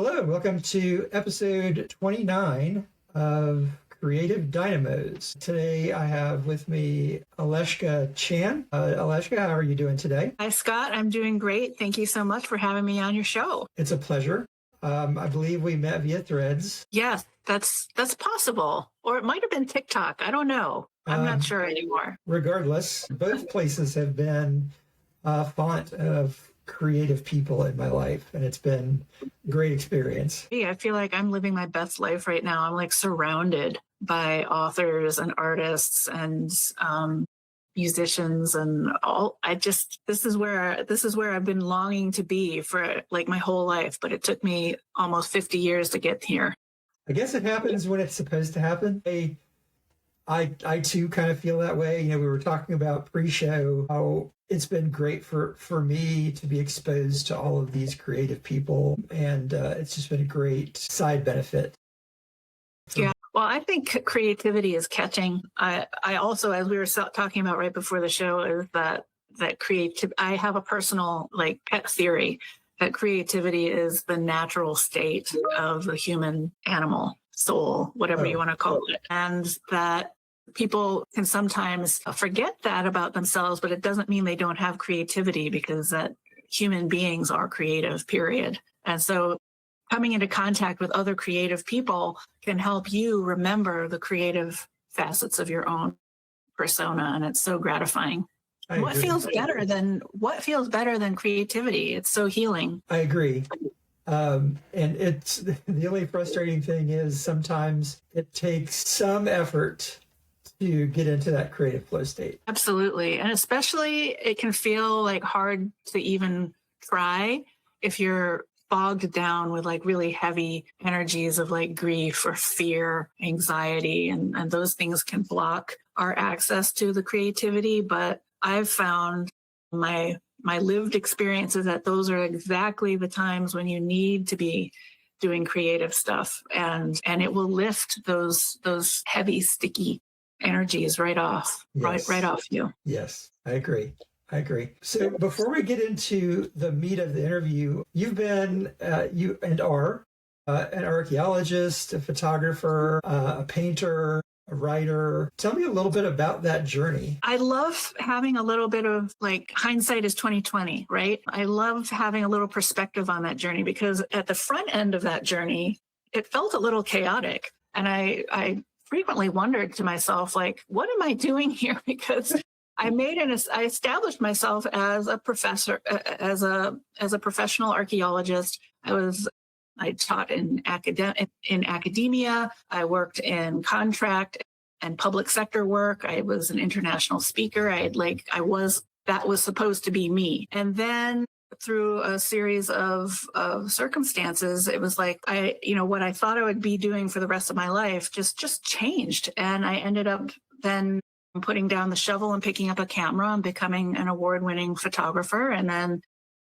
Hello, welcome to episode 29 of Creative Dynamos. Today I have with me Aleshka Chan. Aleshka, how are you doing today? Hi, Scott. I'm doing great. Thank you so much for having me on your show. It's a pleasure. I believe we met via Threads. Yes, that's possible. Or it might have been TikTok. I don't know. I'm not sure anymore. Regardless, both places have been a font of creative people in my life, and it's been a great experience. Yeah, I feel like I'm living my best life right now. I'm like surrounded by authors and artists and musicians and all. This is where I've been longing to be for like my whole life, but it took me almost 50 years to get here. I guess it happens when it's supposed to happen. I too kind of feel that way. You know, we were talking about pre-show how it's been great for me to be exposed to all of these creative people, and it's just been a great side benefit. Yeah. Well, I think creativity is catching. I also, as we were talking about right before the show, is that I have a personal like pet theory that creativity is the natural state of the human animal soul, whatever you want to call it. And that people can sometimes forget that about themselves, but it doesn't mean they don't have creativity, because that human beings are creative, period. And so coming into contact with other creative people can help you remember the creative facets of your own persona. And it's so gratifying. What feels better than creativity? It's so healing. I agree. And it's the only frustrating thing is sometimes it takes some effort to get into that creative flow state. Absolutely. And especially it can feel like hard to even try if you're bogged down with like really heavy energies of like grief or fear, anxiety, and those things can block our access to the creativity. But I've found my lived experiences that those are exactly the times when you need to be doing creative stuff, and it will lift those heavy, sticky energies right off, right off you. Yes, I agree. So before we get into the meat of the interview, you've been, you and are an archaeologist, a photographer, a painter, a writer. Tell me a little bit about that journey. I love having a little bit of like hindsight is 2020, right? I love having a little perspective on that journey, because at the front end of that journey, it felt a little chaotic. And I frequently wondered to myself, like, what am I doing here? Because I established myself as a professor, as a professional archaeologist. I taught in academia. I worked in contract and public sector work. I was an international speaker. That was supposed to be me. And then through a series of circumstances, it was like what I thought I would be doing for the rest of my life just changed. And I ended up then putting down the shovel and picking up a camera and becoming an award-winning photographer. And then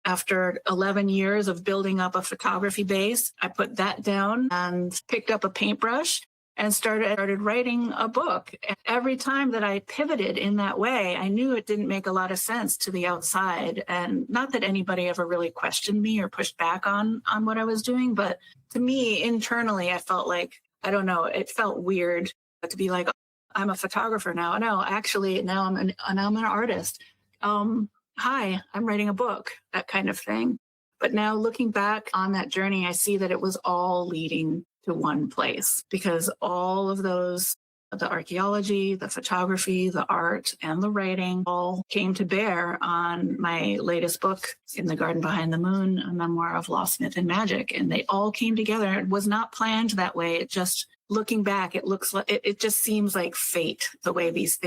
after 11 years of building up a photography base, I put that down and picked up a paintbrush and started writing a book. And every time that I pivoted in that way, I knew it didn't make a lot of sense to the outside. And not that anybody ever really questioned me or pushed back on what I was doing, but to me, internally, I felt like, I don't know, it felt weird to be like, I'm a photographer now. No, actually, now I'm an artist. Hi, I'm writing a book, that kind of thing. But now looking back on that journey, I see that it was all leading to one place, because all of those, the archaeology, the photography, the art, and the writing all came to bear on my latest book, In the Garden Behind the Moon, a Memoir of Loss, Myth, and Magic. And they all came together. It was not planned that way. It just, looking back, it just seems like fate, the way these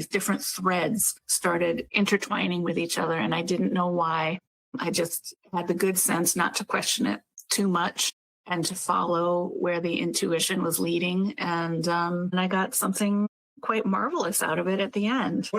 different threads started intertwining with each other. And I didn't know why. I just had the good sense not to question it too much and to follow where the intuition was leading. And I got something quite marvelous out of it at the end.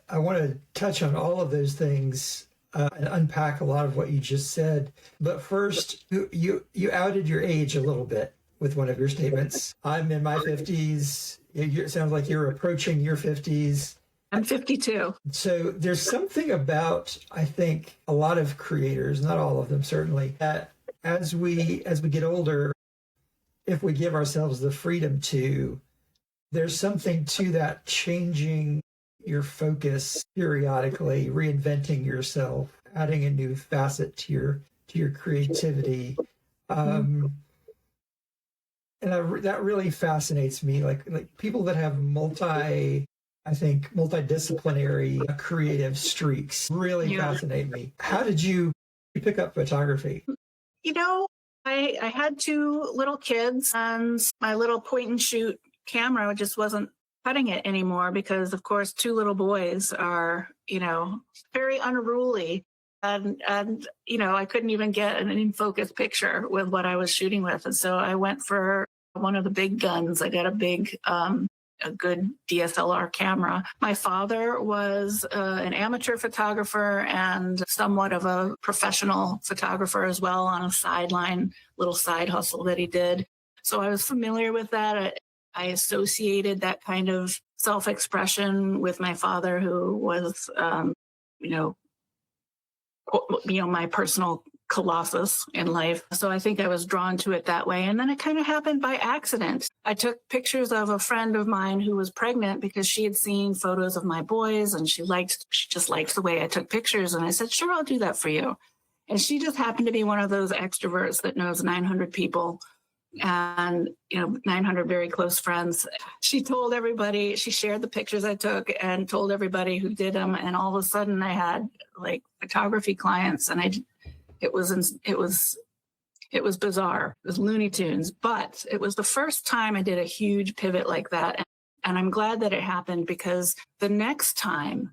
I want to touch on all of those things and unpack a lot of what you just said. But first, you outed your age a little bit with one of your statements. I'm in my 50s. It sounds like you're approaching your 50s. I'm 52. So there's something about, I think, a lot of creators, not all of them certainly, that as we get older, if we give ourselves the freedom to, there's something to that, changing your focus periodically, reinventing yourself, adding a new facet to your creativity. That really fascinates me. Like people that have multidisciplinary creative streaks really fascinate me. How did you pick up photography? You know, I had two little kids, and my little point and shoot camera just wasn't cutting it anymore because, of course, two little boys are, very unruly. And I couldn't even get an in-focus picture with what I was shooting with. And so I went for one of the big guns. I got a good DSLR camera. My father was an amateur photographer and somewhat of a professional photographer as well, on a little side hustle that he did. So I was familiar with that. I associated that kind of self-expression with my father, who was, my personal colossus in life. So I think I was drawn to it that way. And then it kind of happened by accident. I took pictures of a friend of mine who was pregnant because she had seen photos of my boys, and she just liked the way I took pictures. And I said, sure, I'll do that for you. And she just happened to be one of those extroverts that knows 900 people and 900 very close friends. She told everybody, she shared the pictures I took and told everybody who did them. And all of a sudden I had like photography clients, and it was bizarre. It was Looney Tunes, but it was the first time I did a huge pivot like that. And I'm glad that it happened, because the next time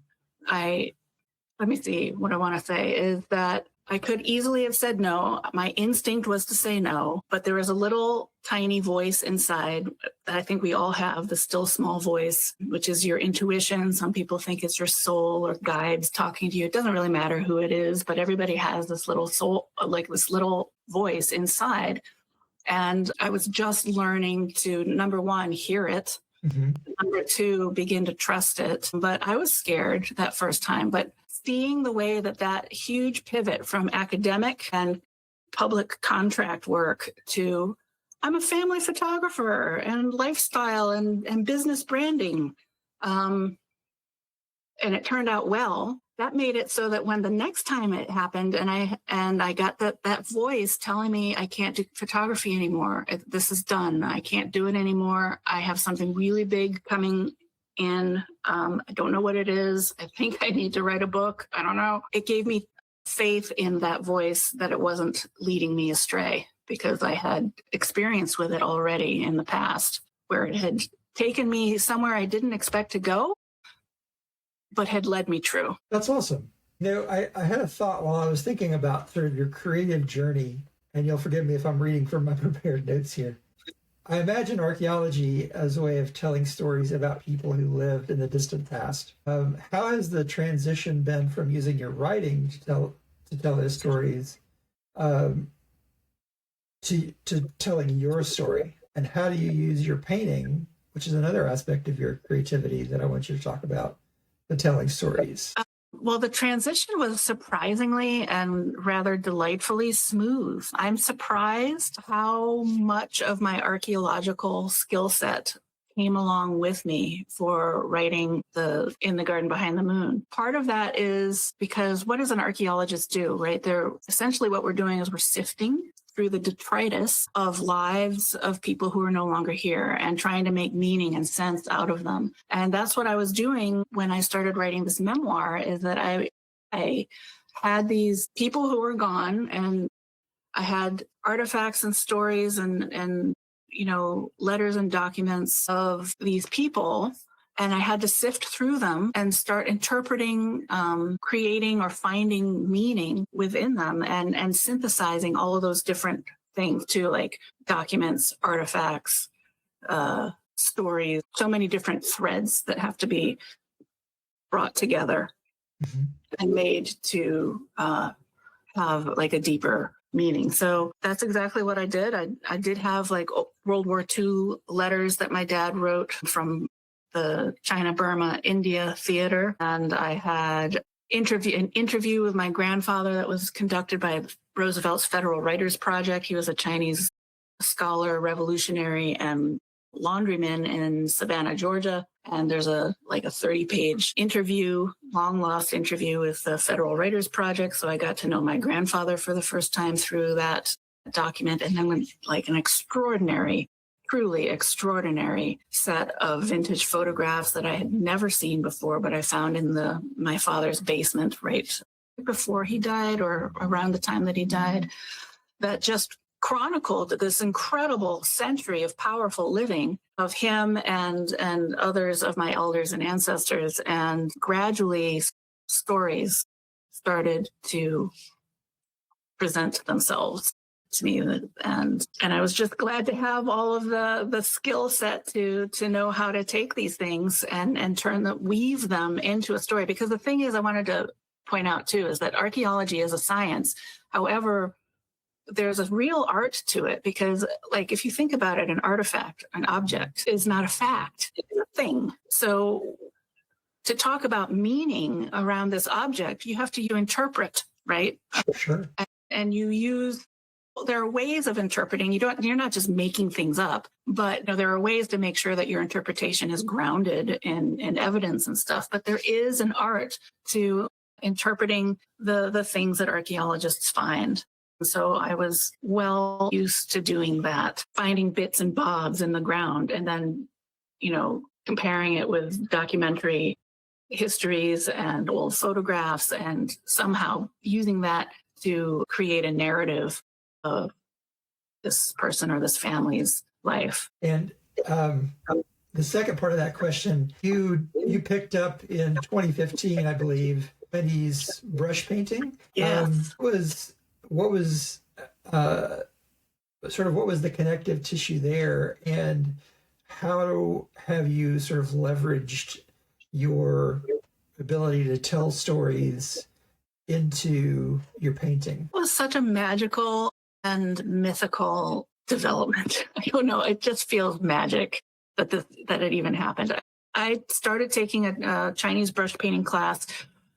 let me see, what I want to say is that I could easily have said no. My instinct was to say no, but there was a little tiny voice inside that I think we all have, the still small voice, which is your intuition. Some people think it's your soul or guides talking to you. It doesn't really matter who it is, but everybody has this little soul, like this little voice inside. And I was just learning to, number one, hear it. Mm-hmm. Number two, begin to trust it. But I was scared that first time. But seeing the way that huge pivot from academic and public contract work to I'm a family photographer and lifestyle and business branding, and it turned out well, that made it so that when the next time it happened and I got that voice telling me I can't do photography anymore, this is done, I can't do it anymore, I have something really big coming in, I don't know what it is, I think I need to write a book, I don't know. It gave me faith in that voice that it wasn't leading me astray, because I had experience with it already in the past, where it had taken me somewhere I didn't expect to go, but had led me true. That's awesome. I had a thought while I was thinking about sort of your creative journey, and you'll forgive me if I'm reading from my prepared notes here. I imagine archaeology as a way of telling stories about people who lived in the distant past. How has the transition been from using your writing to tell those stories to telling your story? And how do you use your painting, which is another aspect of your creativity that I want you to talk about, to telling stories? Well, the transition was surprisingly and rather delightfully smooth. I'm surprised how much of my archaeological skill set came along with me for writing In the Garden Behind the Moon. Part of that is because what does an archaeologist do, right? Essentially what we're doing is we're sifting through the detritus of lives of people who are no longer here and trying to make meaning and sense out of them. And that's what I was doing when I started writing this memoir, is that I had these people who were gone, and I had artifacts and stories and letters and documents of these people. And I had to sift through them and start interpreting, creating or finding meaning within them and synthesizing all of those different things too, like documents, artifacts, stories, so many different threads that have to be brought together and made to have like a deeper meaning. So that's exactly what I did. I did have like World War II letters that my dad wrote from the China, Burma, India theater. And I had an interview with my grandfather that was conducted by Roosevelt's Federal Writers Project. He was a Chinese scholar, revolutionary, and laundryman in Savannah, Georgia. And there's a 30-page interview, long lost interview with the Federal Writers Project. So I got to know my grandfather for the first time through that document. And then when, an extraordinary, truly extraordinary set of vintage photographs that I had never seen before, but I found in my father's basement right before he died or around the time that he died, that just chronicled this incredible century of powerful living of him and others of my elders and ancestors. And gradually stories started to present themselves to me. And I was just glad to have all of the skill set to know how to take these things and weave them into a story. Because the thing is, I wanted to point out too, is that archaeology is a science. However, there's a real art to it because, if you think about it, an artifact, an object is not a fact, it's a thing. So to talk about meaning around this object, you interpret, right? Sure. And there are ways of interpreting. You're not just making things up, but there are ways to make sure that your interpretation is grounded in evidence and stuff. But there is an art to interpreting the things that archaeologists find. So I was well used to doing that, finding bits and bobs in the ground and then, comparing it with documentary histories and old photographs and somehow using that to create a narrative of this person or this family's life. And the second part of that question, you picked up in 2015, I believe, Betty's brush painting. Yes. What was the connective tissue there, and how have you sort of leveraged your ability to tell stories into your painting? It was such a magical and mythical development. I don't know. It just feels magic that it even happened. I started taking a Chinese brush painting class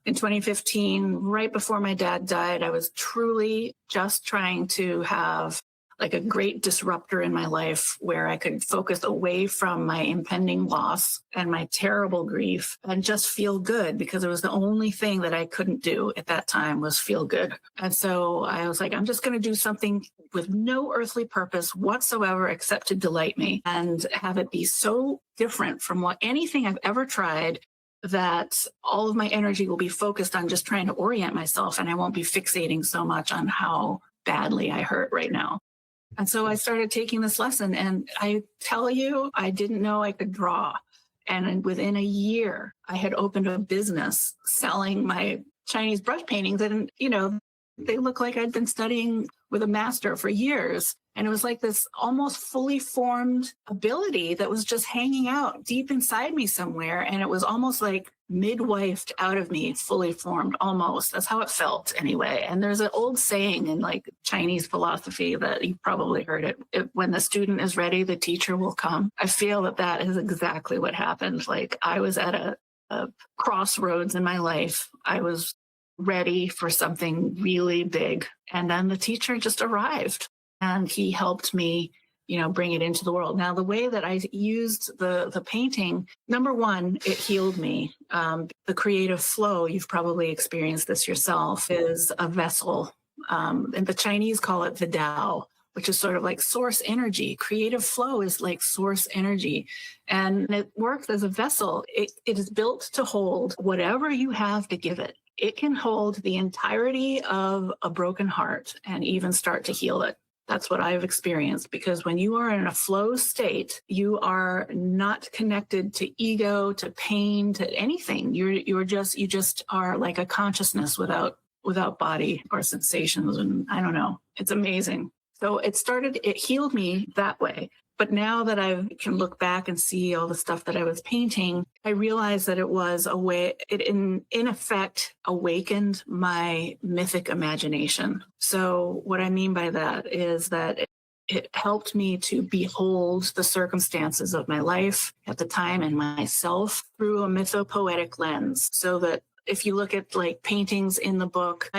in 2015, right before my dad died. I was truly just trying to have a great disruptor in my life where I could focus away from my impending loss and my terrible grief and just feel good, because it was the only thing that I couldn't do at that time was feel good. And so I was I'm just going to do something with no earthly purpose whatsoever except to delight me and have it be so different from anything I've ever tried, that all of my energy will be focused on just trying to orient myself, and I won't be fixating so much on how badly I hurt right now. And so I started taking this lesson, and I tell you, I didn't know I could draw. And within a year, I had opened a business selling my Chinese brush paintings, and, they look like I'd been studying with a master for years. And it was this almost fully formed ability that was just hanging out deep inside me somewhere. And it was almost midwifed out of me, fully formed almost. That's how it felt anyway. And there's an old saying in Chinese philosophy that you've probably heard it, when the student is ready, the teacher will come. I feel that is exactly what happened. I was at a crossroads in my life. I was ready for something really big. And then the teacher just arrived. And he helped me, bring it into the world. Now, the way that I used the painting, number one, it healed me. The creative flow, you've probably experienced this yourself, is a vessel. And the Chinese call it the Tao, which is sort of source energy. Creative flow is source energy. And it works as a vessel. It is built to hold whatever you have to give it. It can hold the entirety of a broken heart and even start to heal it. That's what I've experienced, because when you are in a flow state, you are not connected to ego, to pain, to anything. You just are like a consciousness without body or sensations. And I don't know, it's amazing. So it healed me that way. But now that I can look back and see all the stuff that I was painting, I realized that it was a way, it in effect awakened my mythic imagination. So what I mean by that is that it helped me to behold the circumstances of my life at the time and myself through a mythopoetic lens. So that if you look at paintings in the book,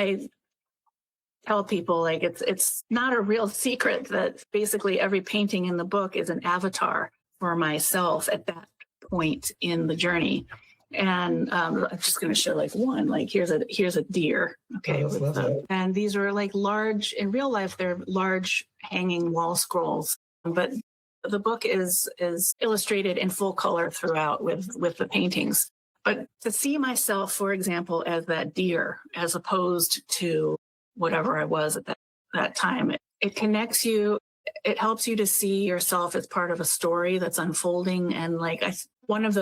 tell people, like, it's not a real secret that basically every painting in the book is an avatar for myself at that point in the journey. And I'm just going to show like one. Like here's a deer. Okay, and these are like large in real life. They're large hanging wall scrolls, but the book is illustrated in full color throughout with the paintings. But to see myself, for example, as that deer, as opposed to whatever I was at that time, it connects you. It helps you to see yourself as part of a story that's unfolding. And like one of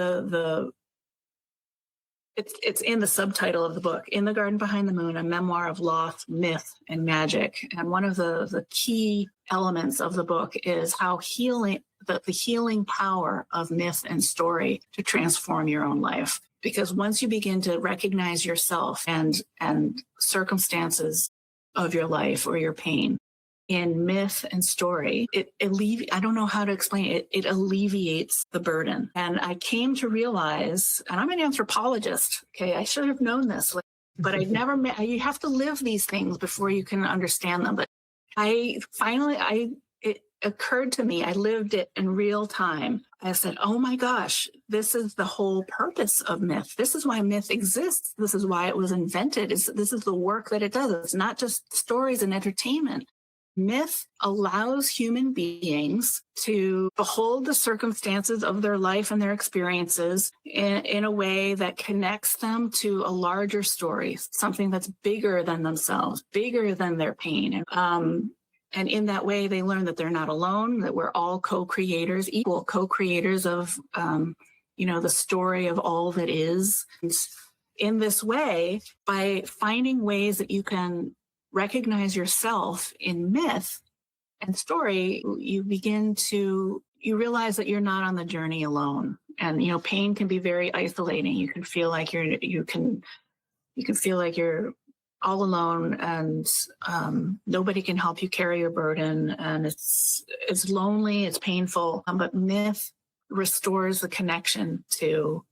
it's in the subtitle of the book, In the Garden Behind the Moon, a Memoir of Loss, Myth, and Magic. And one of the key elements of the book is how the healing power of myth and story to transform your own life. Because once you begin to recognize yourself and circumstances of your life or your pain in myth and story, I don't know how to explain it. It alleviates the burden. And I came to realize, and I'm an anthropologist, okay, I should have known this, but I'd never met, you have to live these things before you can understand them. But it occurred to me, I lived it in real time. I said, oh my gosh, this is the whole purpose of myth. This is why myth exists. This is why it was invented. This is the work that it does. It's not just stories and entertainment. Myth allows human beings to behold the circumstances of their life and their experiences in a way that connects them to a larger story, something that's bigger than themselves, bigger than their pain. And in that way, they learn that they're not alone, that we're all co-creators, equal co-creators of, the story of all that is. And in this way, by finding ways that you can recognize yourself in myth and story, you realize that you're not on the journey alone. And, pain can be very isolating. You can feel like you can feel like you're all alone, and nobody can help you carry your burden. And it's lonely, it's painful. But myth restores the connection to,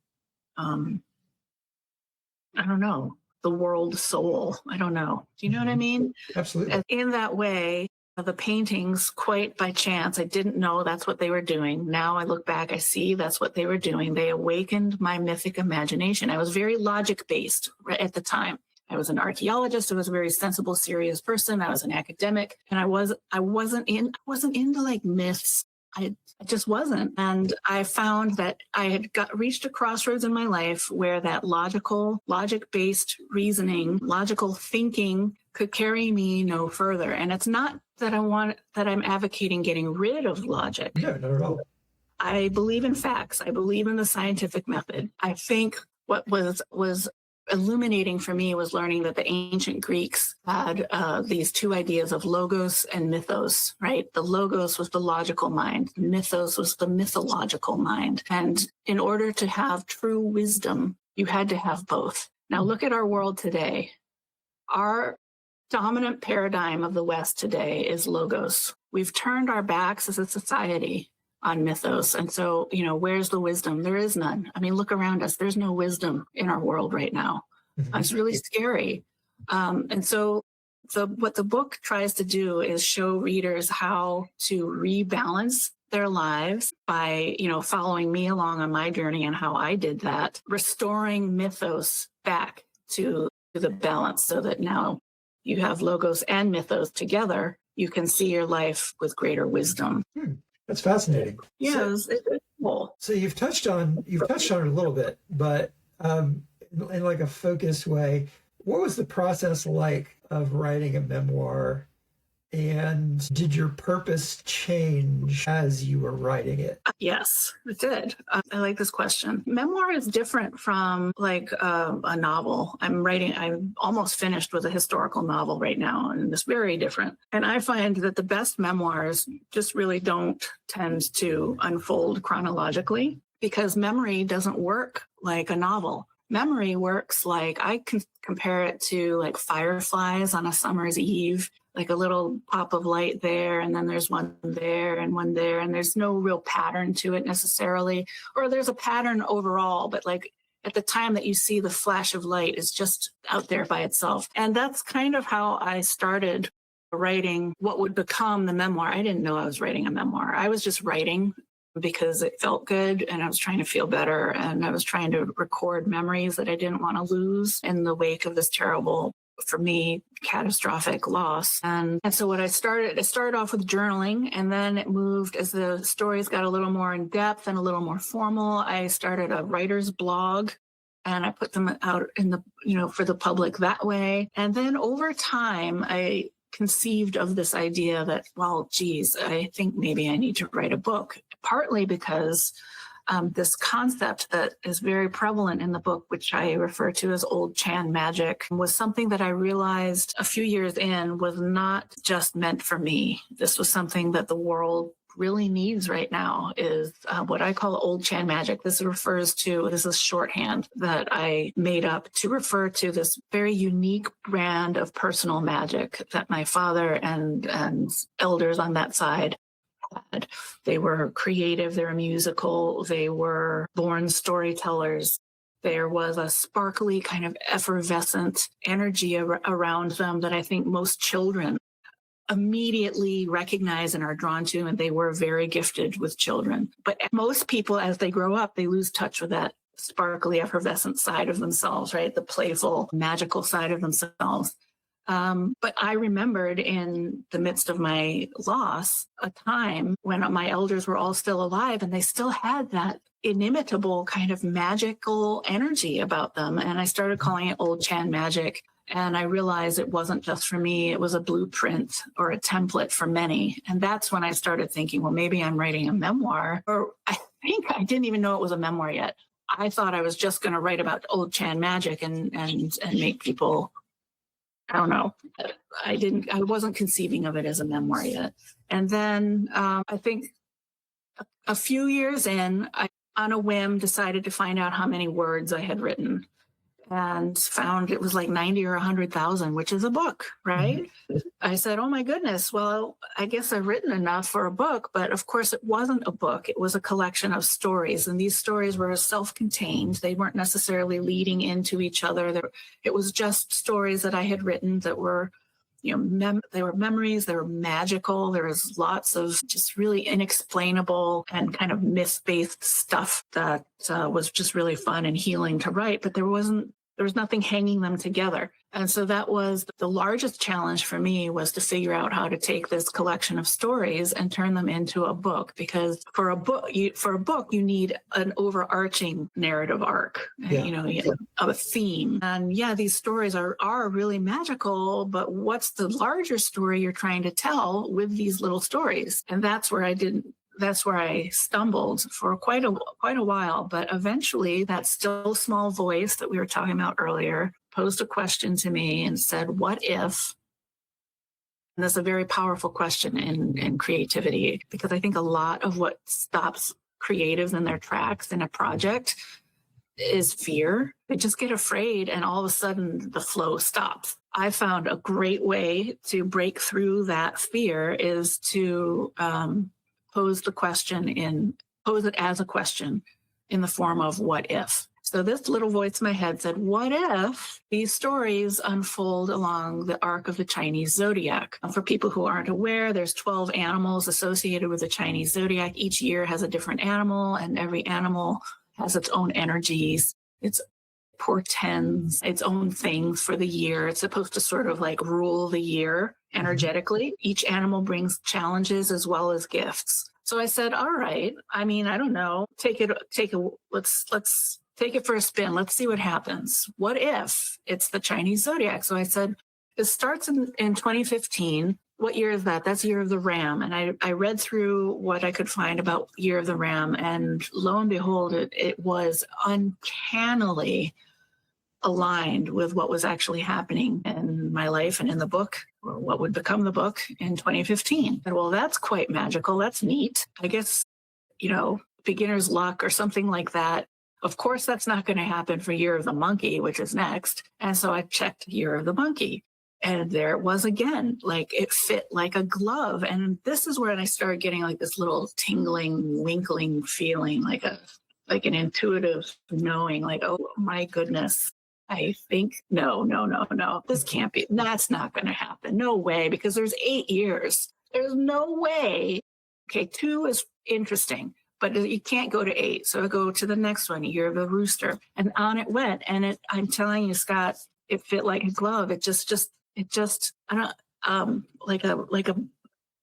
the world soul. I don't know. Do you know what I mean? Absolutely. And in that way, the paintings, quite by chance, I didn't know that's what they were doing. Now I look back, I see that's what they were doing. They awakened my mythic imagination. I was very logic-based at the time. I was an archaeologist. I was a very sensible, serious person. I was an academic, and I wasn't into like myths. I just wasn't. And I found that I had reached a crossroads in my life where that logic-based reasoning, logical thinking could carry me no further. And it's not that I'm advocating getting rid of logic. No, not at all. I believe in facts. I believe in the scientific method. I think what was illuminating for me was learning that the ancient Greeks had these two ideas of logos and mythos, right? The logos was the logical mind. Mythos was the mythological mind. And in order to have true wisdom, you had to have both. Now look at our world today. Our dominant paradigm of the West today is logos. We've turned our backs as a society on mythos. And so, where's the wisdom? There is none. I mean, look around us. There's no wisdom in our world right now. Mm-hmm. It's really scary. And so what the book tries to do is show readers how to rebalance their lives by, following me along on my journey and how I did that, restoring mythos back to the balance so that now you have logos and mythos together. You can see your life with greater wisdom. That's fascinating. Yeah, it's cool. So you've touched on it a little bit, but in like a focused way, what was the process like of writing a memoir? And did your purpose change as you were writing it? Yes, it did. I like this question. Memoir is different from like a novel. I'm almost finished with a historical novel right now, and it's very different. And I find that the best memoirs just really don't tend to unfold chronologically, because memory doesn't work like a novel. Memory works like, I can compare it to like fireflies on a summer's eve, like a little pop of light there, and then there's one there, and there's no real pattern to it necessarily, or there's a pattern overall, but like at the time that you see the flash of light is just out there by itself. And that's kind of how I started writing what would become the memoir. I didn't know I was writing a memoir. I was just writing because it felt good and I was trying to feel better. And I was trying to record memories that I didn't want to lose in the wake of this terrible, for me, catastrophic loss. And so what it started off with journaling, and then it moved as the stories got a little more in depth and a little more formal. I started a writer's blog and I put them out in the, for the public that way. And then over time, I conceived of this idea that, well, geez, I think maybe I need to write a book, partly because this concept that is very prevalent in the book, which I refer to as old Chan magic, was something that I realized a few years in was not just meant for me. This was something that the world really needs right now, is what I call old Chan magic. This is shorthand that I made up to refer to this very unique brand of personal magic that my father and elders on that side had. They were creative, they were musical, they were born storytellers. There was a sparkly kind of effervescent energy around them that I think most children immediately recognize and are drawn to, and they were very gifted with children. But most people, as they grow up, they lose touch with that sparkly, effervescent side of themselves, right? The playful, magical side of themselves. But I remembered in the midst of my loss, a time when my elders were all still alive and they still had that inimitable kind of magical energy about them. And I started calling it old Chan magic. And I realized it wasn't just for me. It was a blueprint or a template for many. And that's when I started thinking, well, maybe I'm writing a memoir. Or I think I didn't even know it was a memoir yet. I thought I was just going to write about old Chan magic and make people, I don't know. I wasn't conceiving of it as a memoir yet. And then I think a few years in, I, on a whim, decided to find out how many words I had written, and found it was like 90 or 100,000, which is a book, right? Mm-hmm. I said, oh my goodness, well, I guess I've written enough for a book, but of course it wasn't a book. It was a collection of stories, and these stories were self-contained. They weren't necessarily leading into each other. It was just stories that I had written that were, they were memories, they were magical. There was lots of just really inexplainable and kind of myth-based stuff that was just really fun and healing to write, but there was nothing hanging them together. And so that was the largest challenge for me, was to figure out how to take this collection of stories and turn them into a book. Because for a book, you need an overarching narrative arc, of a theme. And these stories are really magical, but what's the larger story you're trying to tell with these little stories? And that's where I stumbled for quite a while. But eventually that still small voice that we were talking about earlier posed a question to me and said, what if? And that's a very powerful question in creativity, because I think a lot of what stops creatives in their tracks in a project is fear. They just get afraid and all of a sudden the flow stops. I found a great way to break through that fear is to pose it as a question in the form of what if. So this little voice in my head said, what if these stories unfold along the arc of the Chinese zodiac? For people who aren't aware, there's 12 animals associated with the Chinese zodiac. Each year has a different animal, and every animal has its own energies. It portends its own things for the year. It's supposed to sort of like rule the year energetically. Each animal brings challenges as well as gifts. So I said, all right, I don't know, let's take it for a spin. Let's see what happens. What if it's the Chinese zodiac? So I said, it starts in 2015. What year is that? That's Year of the Ram. And I read through what I could find about Year of the Ram. And lo and behold, it was uncannily aligned with what was actually happening in my life and in the book, or what would become the book in 2015. And well, that's quite magical. That's neat. I guess, beginner's luck or something like that. Of course, that's not going to happen for Year of the Monkey, which is next. And so I checked Year of the Monkey. And there it was again, like it fit like a glove. And this is where I started getting like this little tingling, winkling feeling, like a like an intuitive knowing, like, oh my goodness, I think, no, this can't be, that's not going to happen. No way, because there's 8 years. There's no way. Okay, 2 is interesting, but you can't go to 8. So I go to the next one, Year of the Rooster, and on it went. And I'm telling you, Scott, it fit like a glove. It just, I don't, like a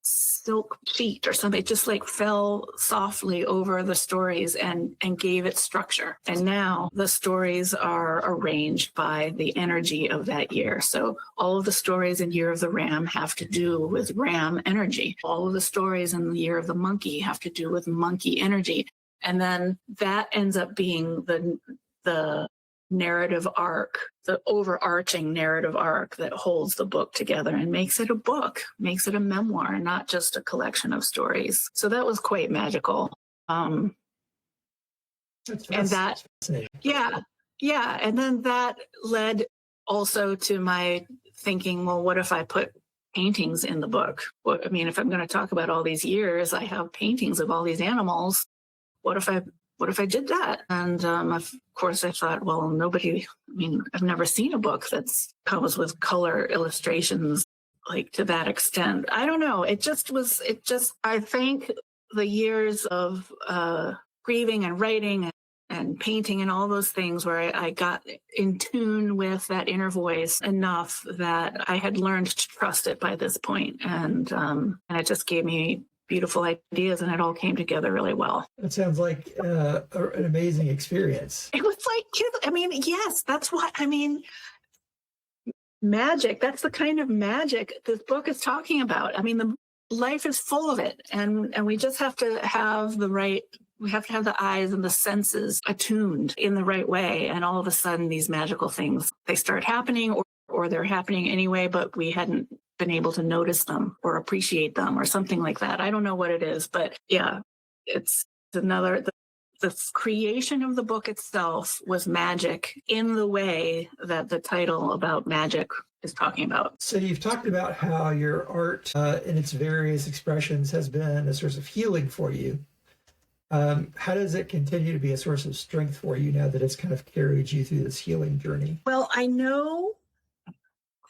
silk sheet or something. It just like fell softly over the stories and gave it structure. And now the stories are arranged by the energy of that year. So all of the stories in Year of the Ram have to do with ram energy. All of the stories in the Year of the Monkey have to do with monkey energy. And then that ends up being the narrative arc, the overarching narrative arc that holds the book together and makes it a book, makes it a memoir, not just a collection of stories. So that was quite magical. And that, yeah. And then that led also to my thinking, well, what if I put paintings in the book? Well, I mean, if I'm going to talk about all these years, I have paintings of all these animals. What if I did that? And of course, I thought, well, I've never seen a book that's comes with color illustrations like to that extent. I don't know. I think the years of grieving and writing and painting and all those things where I got in tune with that inner voice enough that I had learned to trust it by this point. And it just gave me beautiful ideas, and it all came together really well. It sounds like an amazing experience. It was like, yes, that's what, magic. That's the kind of magic this book is talking about. The life is full of it, and we just have to have we have to have the eyes and the senses attuned in the right way. And all of a sudden, these magical things, they start happening, or they're happening anyway, but we hadn't been able to notice them or appreciate them or something like that. I don't know what it is, but yeah, it's the creation of the book itself was magic in the way that the title about magic is talking about. So you've talked about how your art in its various expressions has been a source of healing for you. How does it continue to be a source of strength for you now that it's kind of carried you through this healing journey? Well, I know,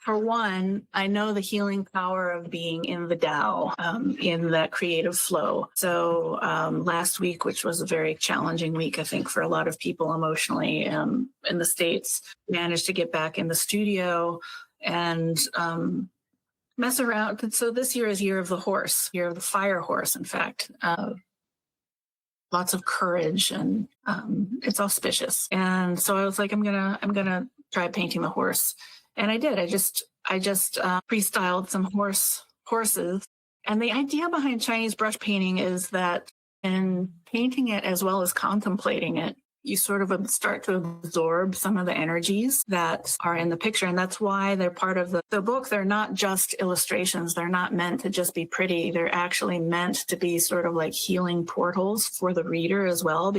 for one, I know the healing power of being in the Tao, in that creative flow. So last week, which was a very challenging week, I think, for a lot of people emotionally in the States, managed to get back in the studio and mess around. So this year is Year of the Horse, Year of the Fire Horse, in fact. Lots of courage, and it's auspicious. And so I was like, I'm gonna try painting the horse. And I did. I just freestyled some horses. And the idea behind Chinese brush painting is that in painting it as well as contemplating it, you sort of start to absorb some of the energies that are in the picture. And that's why they're part of the book. They're not just illustrations. They're not meant to just be pretty. They're actually meant to be sort of like healing portals for the reader as well.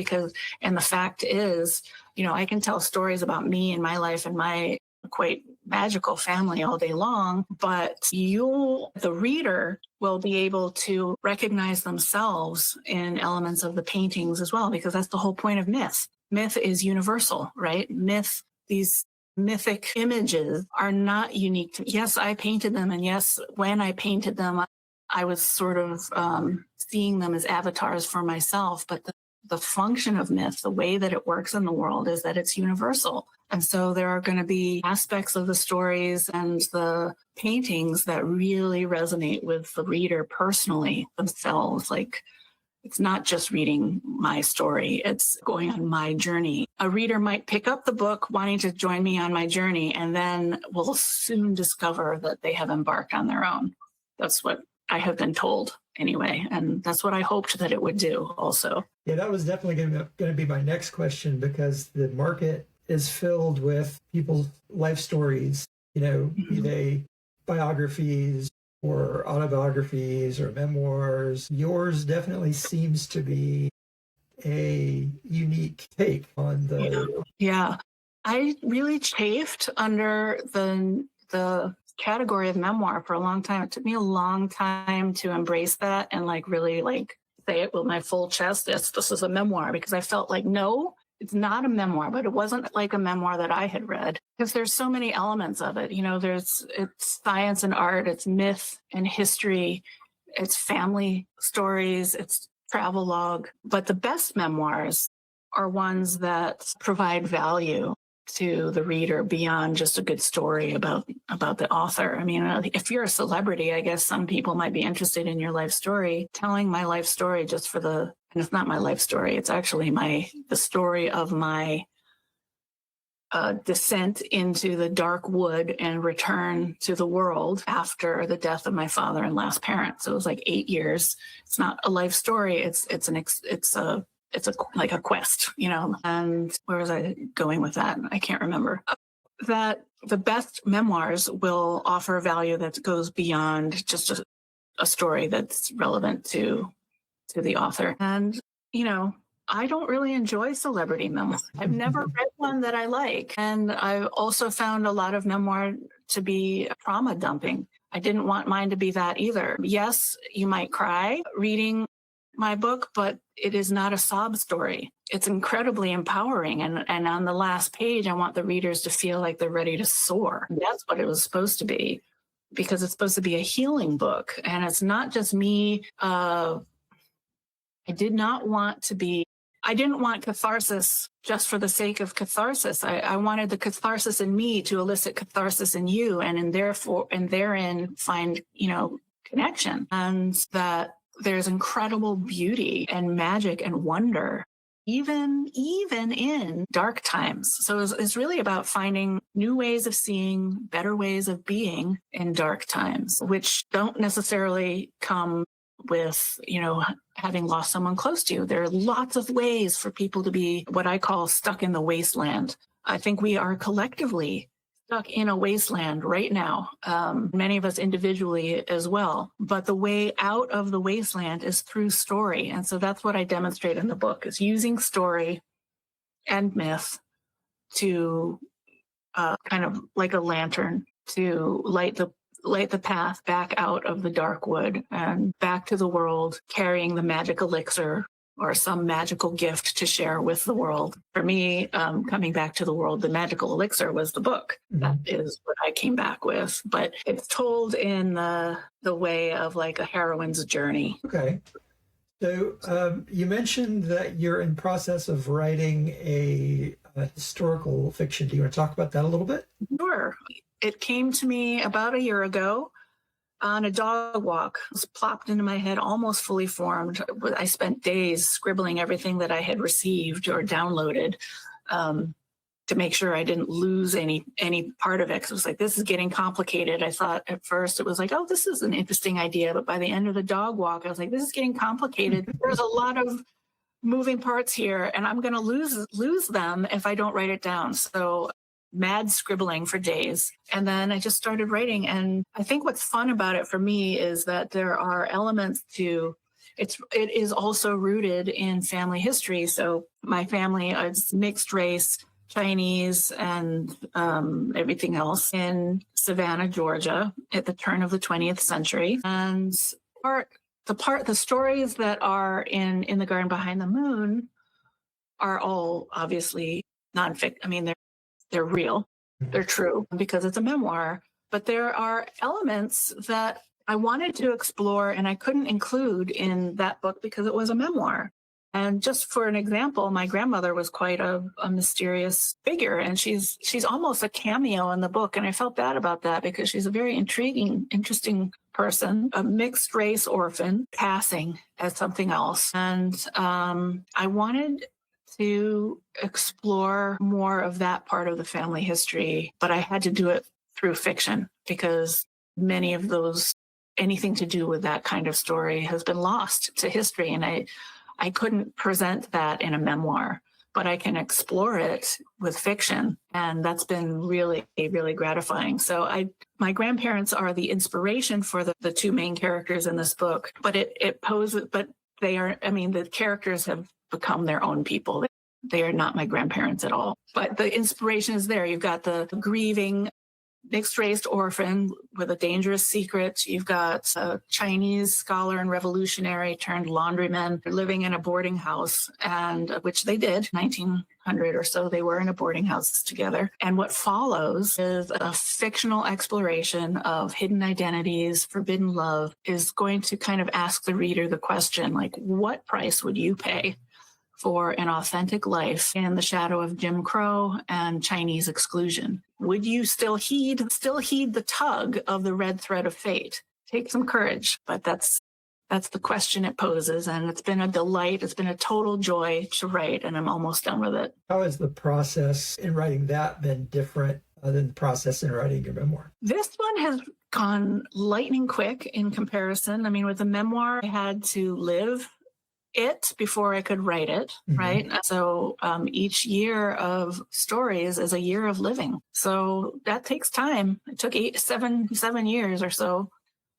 And the fact is, I can tell stories about me and my life and my quite magical family all day long, but the reader will be able to recognize themselves in elements of the paintings as well, because that's the whole point of myth. Myth is universal, right? These mythic images are not unique to me. Yes, I painted them, and yes, when I painted them, I was sort of seeing them as avatars for myself, but the function of myth, the way that it works in the world, is that it's universal. And so there are going to be aspects of the stories and the paintings that really resonate with the reader personally themselves. Like, it's not just reading my story, it's going on my journey. A reader might pick up the book wanting to join me on my journey, and then will soon discover that they have embarked on their own. That's what I have been told anyway. And that's what I hoped that it would do also. Yeah, that was definitely going to be my next question, because the market is filled with people's life stories, be they biographies or autobiographies or memoirs. Yours definitely seems to be a unique take on the... Yeah. I really chafed under the category of memoir for a long time. It took me a long time to embrace that and really say it with my full chest, this is a memoir, because I felt like, no, it's not a memoir, but it wasn't like a memoir that I had read, because there's so many elements of it. It's science and art, it's myth and history, it's family stories, it's travelogue. But the best memoirs are ones that provide value to the reader beyond just a good story about the author. I mean, if you're a celebrity, I guess some people might be interested in your life story. Telling my life story just for and it's not my life story, it's actually the story of my descent into the dark wood and return to the world after the death of my father and last parent. So it was like 8 years. It's not a life story. It's like a quest, And where was I going with that? I can't remember. That the best memoirs will offer value that goes beyond just a story that's relevant to the author. And, I don't really enjoy celebrity memoirs. I've never read one that I like. And I've also found a lot of memoir to be trauma dumping. I didn't want mine to be that either. Yes, you might cry reading my book, but it is not a sob story. It's incredibly empowering. And on the last page, I want the readers to feel like they're ready to soar. That's what it was supposed to be, because it's supposed to be a healing book. And it's not just me. I didn't want catharsis just for the sake of catharsis. I wanted the catharsis in me to elicit catharsis in you, and therein find, connection. And that there's incredible beauty and magic and wonder, even in dark times. So it's really about finding new ways of seeing, better ways of being in dark times, which don't necessarily come with, having lost someone close to you. There are lots of ways for people to be what I call stuck in the wasteland. I think we are collectively stuck in a wasteland right now, many of us individually as well. But the way out of the wasteland is through story. And so that's what I demonstrate in the book, is using story and myth to kind of like a lantern to light the path back out of the dark wood and back to the world, carrying the magic elixir or some magical gift to share with the world. For me, coming back to the world, the magical elixir was the book. Mm-hmm. That is what I came back with. But it's told in the way of like a heroine's journey. Okay. So you mentioned that you're in process of writing a historical fiction. Do you want to talk about that a little bit? Sure. It came to me about a year ago on a dog walk. It was plopped into my head, almost fully formed. I spent days scribbling everything that I had received or downloaded to make sure I didn't lose any part of it. 'Cause it was like, this is getting complicated. I thought at first it was like, oh, this is an interesting idea. But by the end of the dog walk, I was like, this is getting complicated. There's a lot of moving parts here, and I'm going to lose them if I don't write it down. So mad scribbling for days. And then I just started writing. And I think what's fun about it for me is that there are elements to it is also rooted in family history. So my family is mixed race, Chinese, and everything else in Savannah, Georgia at the turn of the 20th century. And the stories that are in The Garden Behind the Moon are all obviously nonfiction. I mean, they're real, they're true because it's a memoir, but there are elements that I wanted to explore and I couldn't include in that book because it was a memoir. And just for an example, my grandmother was quite a mysterious figure, and she's almost a cameo in the book. And I felt bad about that because she's a very intriguing, interesting person, a mixed race orphan passing as something else. And I wanted to explore more of that part of the family history, but I had to do it through fiction because many of those, anything to do with that kind of story has been lost to history. And I couldn't present that in a memoir, but I can explore it with fiction. And that's been really, really gratifying. So my grandparents are the inspiration for the two main characters in this book, but the characters have become their own people. They are not my grandparents at all, but the inspiration is there. You've got the grieving mixed-race orphan with a dangerous secret. You've got a Chinese scholar and revolutionary turned laundryman living in a boarding house, and which they did, 1900 or so, they were in a boarding house together. And what follows is a fictional exploration of hidden identities, forbidden love, is going to kind of ask the reader the question, like, what price would you pay for an authentic life in the shadow of Jim Crow and Chinese exclusion? Would you still heed the tug of the red thread of fate? Take some courage, but that's the question it poses, and it's been a delight. It's been a total joy to write, and I'm almost done with it. How has the process in writing that been different than the process in writing your memoir? This one has gone lightning quick in comparison. I mean, with the memoir, I had to live it before I could write it, right? So each year of stories is a year of living. So that takes time. It took 7 years or so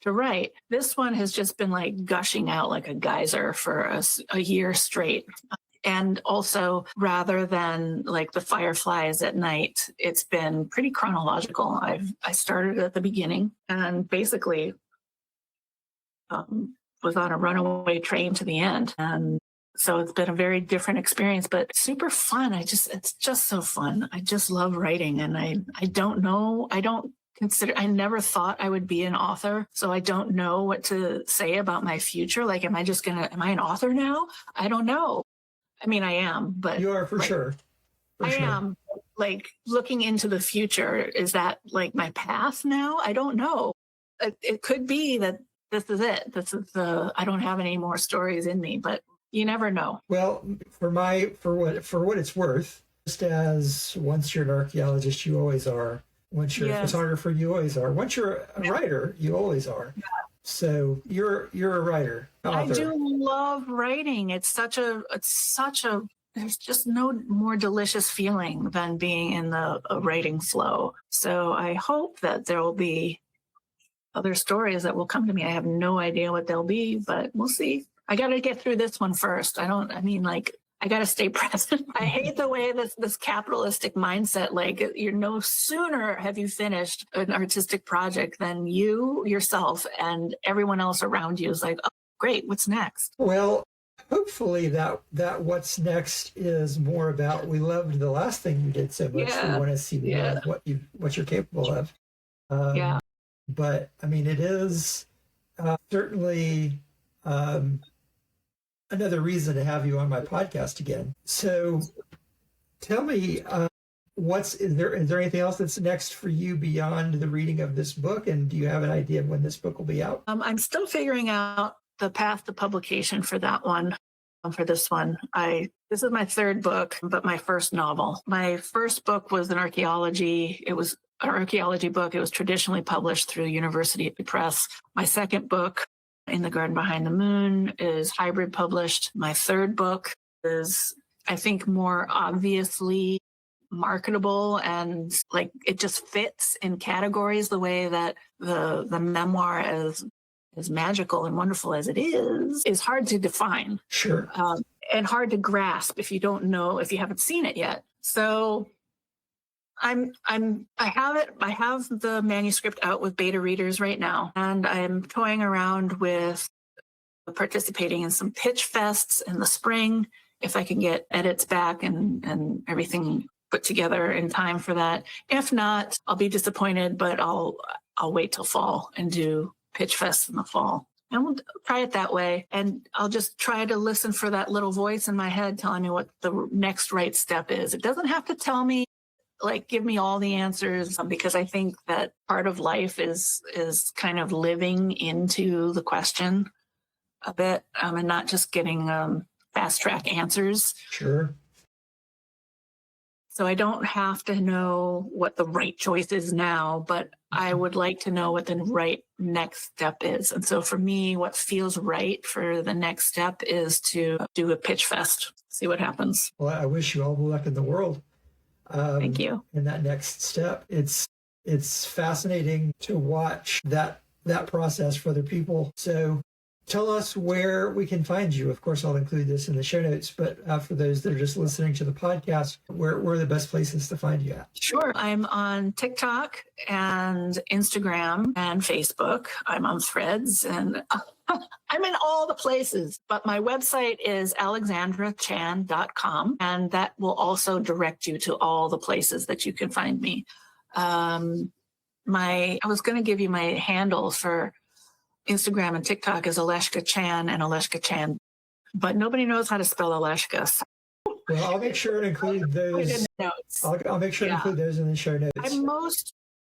to write. This one has just been like gushing out like a geyser for a year straight. And also, rather than like the fireflies at night, it's been pretty chronological. I started at the beginning and basically was on a runaway train to the end. And so it's been a very different experience, but super fun. It's just so fun. I just love writing. And I never thought I would be an author. So I don't know what to say about my future. Like, am I an author now? I don't know. I mean, I am, but you are for sure. I am like looking into the future. Is that like my path now? I don't know. It could be that this is it. I don't have any more stories in me, but you never know. Well, for what it's worth, just as once you're an archaeologist, you always are. Once you're a photographer, you always are. Once you're a writer, you always are. Yeah. So you're a writer, author. I do love writing. There's just no more delicious feeling than being in the writing flow. So I hope that there will be other stories that will come to me. I have no idea what they'll be, but we'll see. I got to get through this one first. I got to stay present. I hate the way this capitalistic mindset, like you're no sooner have you finished an artistic project than you yourself and everyone else around you is like, oh, great, what's next? Well, hopefully that what's next is more about, we loved the last thing you did so much. We want to see what you're capable of. But I mean, it is certainly another reason to have you on my podcast again. So tell me, is there anything else that's next for you beyond the reading of this book? And do you have an idea of when this book will be out? I'm still figuring out the path to publication for that one. For this one, this is my third book, but my first novel. My first book was an archaeology. It was an archaeology book. It was traditionally published through University Press. My second book, In the Garden Behind the Moon, is hybrid published. My third book is, I think, more obviously marketable and like it just fits in categories the way that the memoir, as magical and wonderful as it is hard to define. Sure. And hard to grasp if you haven't seen it yet. So I have the manuscript out with beta readers right now, and I'm toying around with participating in some pitch fests in the spring if I can get edits back and everything put together in time for that. If not, I'll be disappointed, but I'll wait till fall and do pitch fests in the fall. And we'll try it that way. And I'll just try to listen for that little voice in my head telling me what the next right step is. It doesn't have to tell me, like, give me all the answers, because I think that part of life is kind of living into the question a bit, and not just getting fast track answers. Sure. So I don't have to know what the right choice is now, but I would like to know what the right next step is. And so for me, what feels right for the next step is to do a pitch fest, see what happens. Well, I wish you all the luck in the world. Thank you. In that next step. It's fascinating to watch that process for other people. So tell us where we can find you. Of course, I'll include this in the show notes, but for those that are just listening to the podcast, where are the best places to find you at? Sure. I'm on TikTok and Instagram and Facebook. I'm on Threads and I'm in all the places, but my website is alexandrachan.com, and that will also direct you to all the places that you can find me. I was going to give you my handles for Instagram and TikTok is Aleshka Chan and Aleshka Chan, but nobody knows how to spell Aleshka. So well, I'll make sure to include those. I'll make sure to include those in the show notes. I'm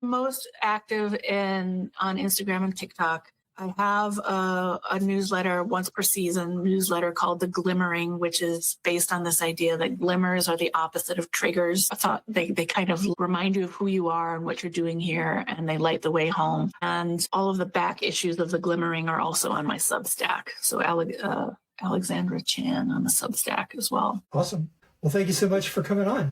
most active on Instagram and TikTok. I have a newsletter once per season newsletter called The Glimmering, which is based on this idea that glimmers are the opposite of triggers. I thought they kind of remind you of who you are and what you're doing here, and they light the way home. And all of the back issues of The Glimmering are also on my Substack. So Alexandra Chan on the Substack as well. Awesome. Well, thank you so much for coming on.